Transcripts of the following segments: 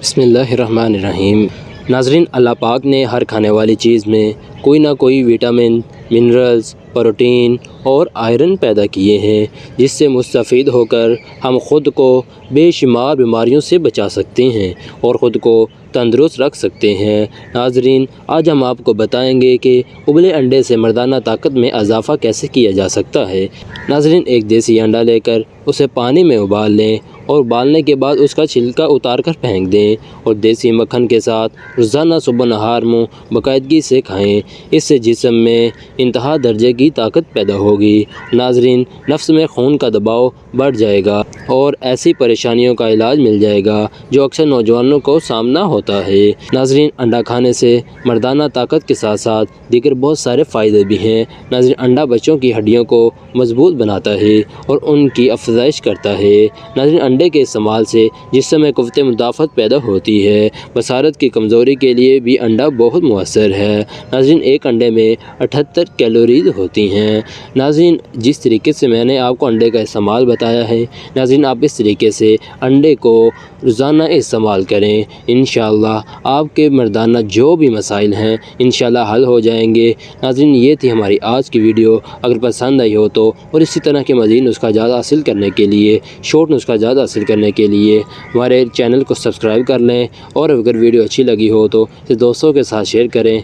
بسم اللہ الرحمن الرحیم۔ ناظرین، اللہ پاک نے ہر کھانے والی چیز میں کوئی نہ کوئی وٹامن، منرلز، پروٹین اور آئرن پیدا کیے ہیں جس سے مستفید ہو کر ہم خود کو بے شمار بیماریوں سے بچا سکتے ہیں اور خود کو تندرست رکھ سکتے ہیں۔ ناظرین، آج ہم آپ کو بتائیں گے کہ ابلے انڈے سے مردانہ طاقت میں اضافہ کیسے کیا جا سکتا ہے۔ ناظرین، ایک دیسی انڈا لے کر اسے پانی میں ابال لیں اور ابالنے کے بعد اس کا چھلکا اتار کر پھینک دیں اور دیسی مکھن کے ساتھ روزانہ صبح نہار منہ باقاعدگی سے کھائیں۔ اس سے جسم میں انتہا درجے کی طاقت پیدا ہوگی۔ ناظرین، نفس میں خون کا دباؤ بڑھ جائے گا اور ایسی پریشانیوں کا علاج مل جائے گا جو اکثر نوجوانوں کو سامنا ہوتا ہے۔ ناظرین، انڈا کھانے سے مردانہ طاقت کے ساتھ ساتھ دیگر بہت سارے فائدے بھی ہیں۔ ناظرین، انڈا بچوں کی ہڈیوں کو مضبوط بناتا ہے اور ان کی افزائش کرتا ہے۔ ناظرین، انڈے کے استعمال سے جسم میں قوت مدافعت پیدا ہوتی ہے۔ بصارت کی کمزوری کے لیے بھی انڈا بہت مؤثر ہے۔ ناظرین، ایک انڈے میں 78 کیلوریز ہوتی ہیں۔ ناظرین، جس طریقے سے میں نے آپ کو انڈے کا استعمال بتایا ہے، ناظرین آپ اس طریقے سے انڈے کو روزانہ استعمال کریں۔ انشاءاللہ آپ کے مردانہ جو بھی مسائل ہیں انشاءاللہ حل ہو جائیں گے۔ ناظرین، یہ تھی ہماری آج کی ویڈیو۔ اگر پسند آئی ہو تو اور اسی طرح کے مزید نسخہ زیادہ حاصل کرنے کے لیے، شارٹ نسخہ زیادہ حاصل کرنے کے لیے ہمارے چینل کو سبسکرائب کر لیں اور اگر ویڈیو اچھی لگی ہو تو اسے دوستوں کے ساتھ شیئر کریں۔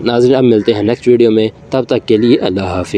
ناظرین، اب ملتے ہیں نیکسٹ ویڈیو میں، تب تک کے لیے اللہ حافظ۔